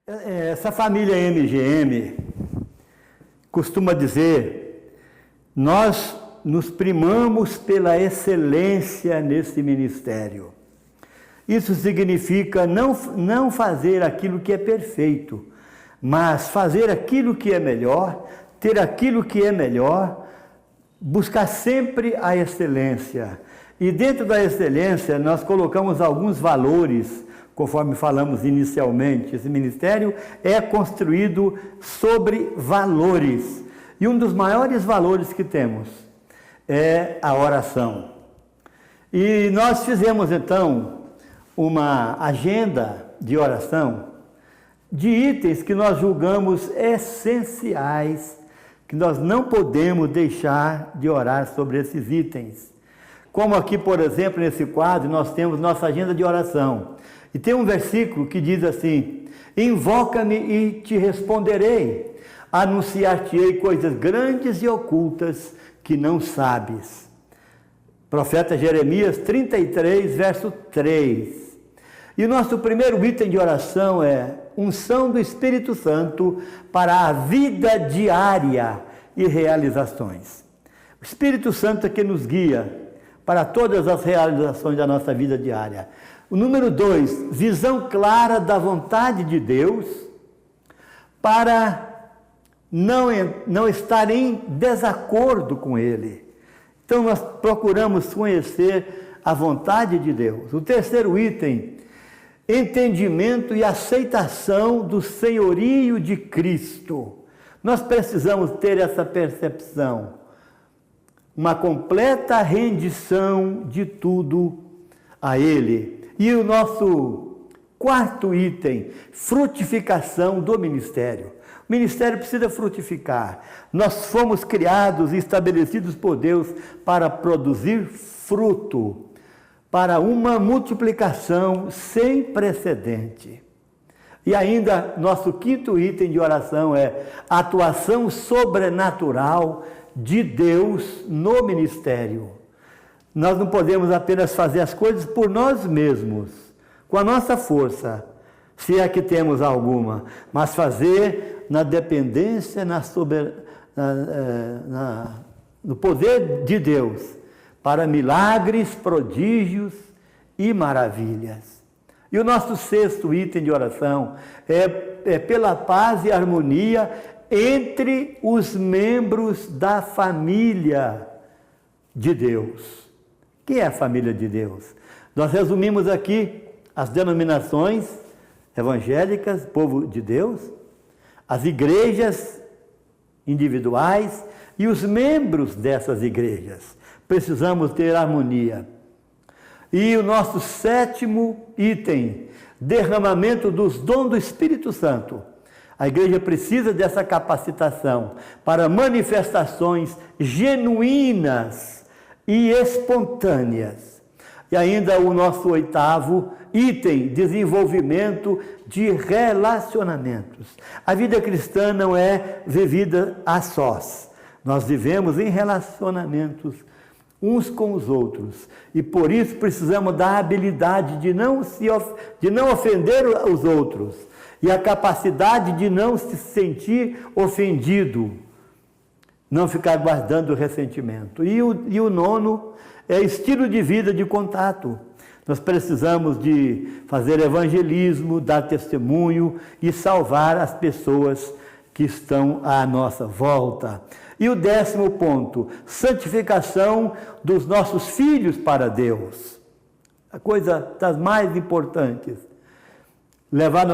Essa família MGM costuma dizer: nós nos primamos pela excelência nesse ministério. Isso significa não fazer aquilo que é perfeito, mas fazer aquilo que é melhor, ter aquilo que é melhor, buscar sempre a excelência. E dentro da excelência nós colocamos alguns valores, conforme falamos inicialmente. Esse ministério é construído sobre valores. E um dos maiores valores que temos é a oração. E nós fizemos então uma agenda de oração de itens que nós julgamos essenciais, que nós não podemos deixar de orar sobre esses itens. Como aqui, por exemplo, nesse quadro, nós temos nossa agenda de oração. E tem um versículo que diz assim: invoca-me e te responderei, anunciar-te-ei coisas grandes e ocultas que não sabes. Profeta Jeremias 33, verso 3. E o nosso primeiro item de oração é unção do Espírito Santo para a vida diária e realizações. O Espírito Santo é que nos guia para todas as realizações da nossa vida diária. O número 2, visão clara da vontade de Deus para não estar em desacordo com Ele. Então nós procuramos conhecer a vontade de Deus. O terceiro item, entendimento e aceitação do senhorio de Cristo. Nós precisamos ter essa percepção, uma completa rendição de tudo a Ele. E o nosso quarto item, frutificação do ministério. O ministério precisa frutificar. Nós fomos criados e estabelecidos por Deus para produzir fruto, para uma multiplicação sem precedente. E ainda, nosso quinto item de oração é a atuação sobrenatural de Deus no ministério. Nós não podemos apenas fazer as coisas por nós mesmos, com a nossa força, se é que temos alguma, mas fazer na dependência, no poder de Deus, para milagres, prodígios e maravilhas. E o nosso sexto item de oração é pela paz e harmonia entre os membros da família de Deus. Quem é a família de Deus? Nós resumimos aqui as denominações evangélicas, povo de Deus, as igrejas individuais e os membros dessas igrejas. Precisamos ter harmonia. E o nosso sétimo item, derramamento dos dons do Espírito Santo. A igreja precisa dessa capacitação para manifestações genuínas e espontâneas. E ainda o nosso oitavo item, desenvolvimento de relacionamentos. A vida cristã não é vivida a sós. Nós vivemos em relacionamentos uns com os outros. E por isso precisamos da habilidade de não ofender os outros. E a capacidade de não se sentir ofendido. Não ficar guardando ressentimento. E o nono é estilo de vida de contato. Nós precisamos de fazer evangelismo, dar testemunho e salvar as pessoas que estão à nossa volta. E o 10º ponto, santificação dos nossos filhos para Deus. A coisa das mais importantes. Levar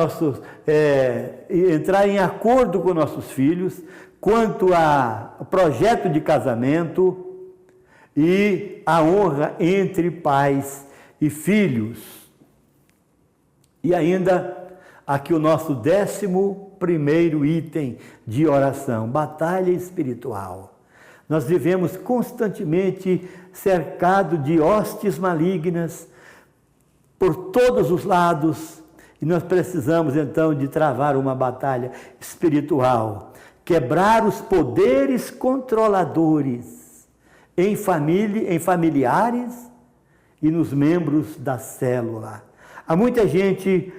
entrar em acordo com nossos filhos quanto ao projeto de casamento e a honra entre pais e filhos. E ainda aqui o nosso 11º item de oração, batalha espiritual. Nós vivemos constantemente cercado de hostes malignas por todos os lados e nós precisamos então de travar uma batalha espiritual, quebrar os poderes controladores em familiares e nos membros da célula. Há muita gente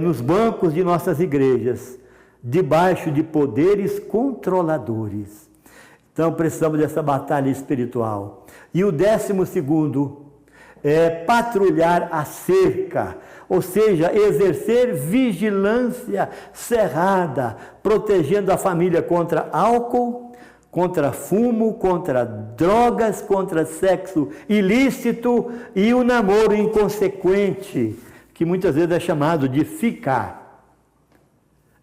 nos bancos de nossas igrejas, debaixo de poderes controladores. Então precisamos dessa batalha espiritual. E o 12º é patrulhar a cerca, ou seja, exercer vigilância cerrada, protegendo a família contra álcool, contra fumo, contra drogas, contra sexo ilícito e o namoro inconsequente, que muitas vezes é chamado de ficar.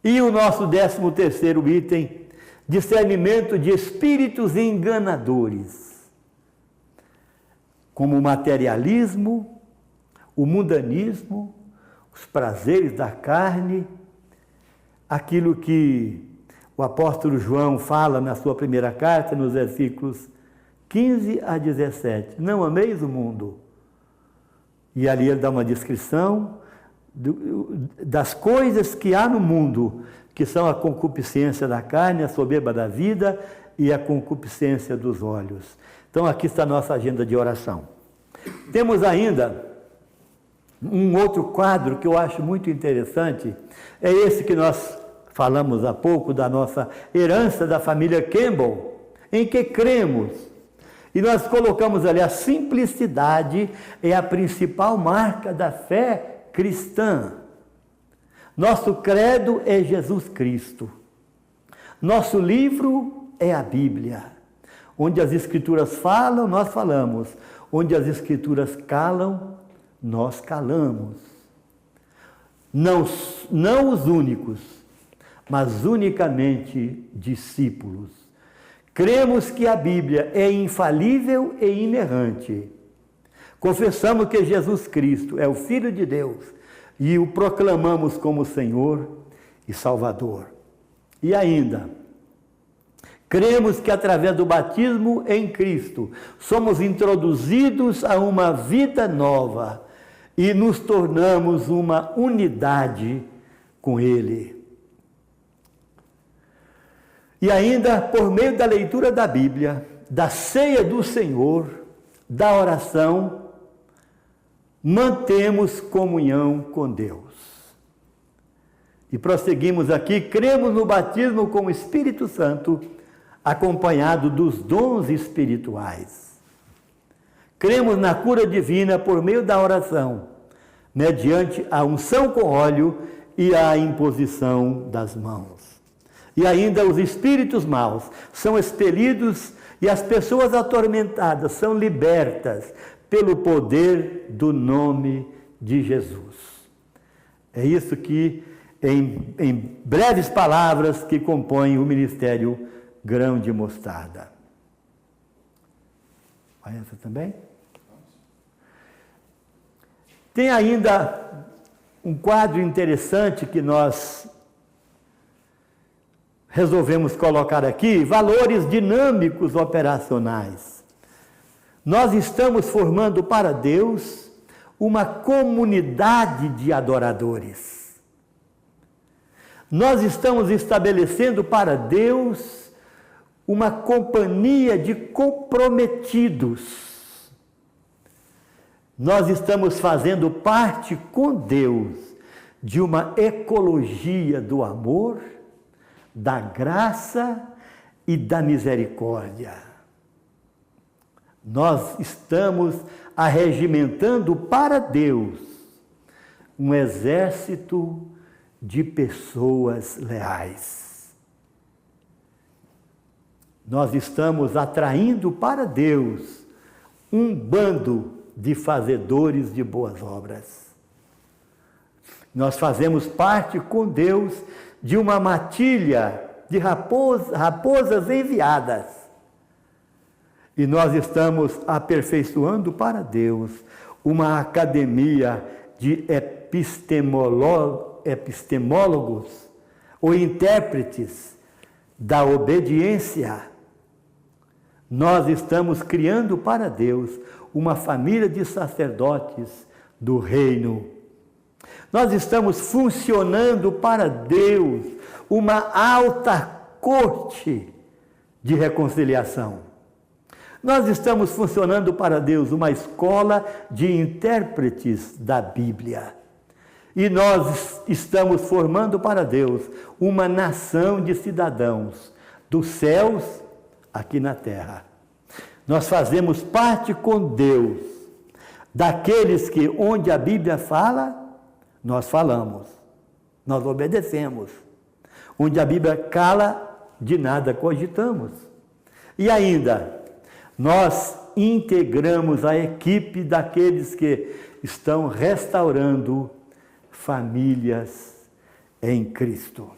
E o nosso 13º item, discernimento de espíritos enganadores, como o materialismo, o mundanismo, os prazeres da carne, aquilo que o apóstolo João fala na sua primeira carta, nos versículos 15 a 17. Não ameis o mundo. E ali ele dá uma descrição das coisas que há no mundo, que são a concupiscência da carne, a soberba da vida e a concupiscência dos olhos. Então aqui está a nossa agenda de oração. Temos ainda um outro quadro que eu acho muito interessante, é esse que nós falamos há pouco, da nossa herança da família Campbell, em que cremos. E nós colocamos ali: a simplicidade é a principal marca da fé cristã. Nosso credo é Jesus Cristo. Nosso livro é a Bíblia. Onde as Escrituras falam, nós falamos. Onde as Escrituras calam, nós calamos. Não os únicos, mas unicamente discípulos. Cremos que a Bíblia é infalível e inerrante. Confessamos que Jesus Cristo é o Filho de Deus e o proclamamos como Senhor e Salvador. E ainda, cremos que através do batismo em Cristo somos introduzidos a uma vida nova e nos tornamos uma unidade com Ele. E ainda, por meio da leitura da Bíblia, da ceia do Senhor, da oração, mantemos comunhão com Deus. E prosseguimos aqui: cremos no batismo com o Espírito Santo, acompanhado dos dons espirituais. Cremos na cura divina por meio da oração, mediante a unção com óleo e a imposição das mãos. E ainda os espíritos maus são expelidos e as pessoas atormentadas são libertas pelo poder do nome de Jesus. É isso que, em breves palavras, que compõe o ministério Grão de Mostarda. Vai essa também? Tem ainda um quadro interessante que nós resolvemos colocar aqui: valores dinâmicos operacionais. Nós estamos formando para Deus uma comunidade de adoradores. Nós estamos estabelecendo para Deus uma companhia de comprometidos. Nós estamos fazendo parte com Deus de uma ecologia do amor, da graça e da misericórdia. Nós estamos arregimentando para Deus um exército de pessoas leais. Nós estamos atraindo para Deus um bando de fazedores de boas obras. Nós fazemos parte com Deus de uma matilha de raposas enviadas. E nós estamos aperfeiçoando para Deus uma academia de epistemólogos ou intérpretes da obediência. Nós estamos criando para Deus uma família de sacerdotes do reino. Nós estamos funcionando para Deus uma alta corte de reconciliação. Nós estamos funcionando para Deus uma escola de intérpretes da Bíblia. E nós estamos formando para Deus uma nação de cidadãos dos céus aqui na terra. Nós fazemos parte com Deus daqueles que, onde a Bíblia fala, nós falamos, nós obedecemos. Onde a Bíblia cala, de nada cogitamos. E ainda, nós integramos a equipe daqueles que estão restaurando famílias em Cristo.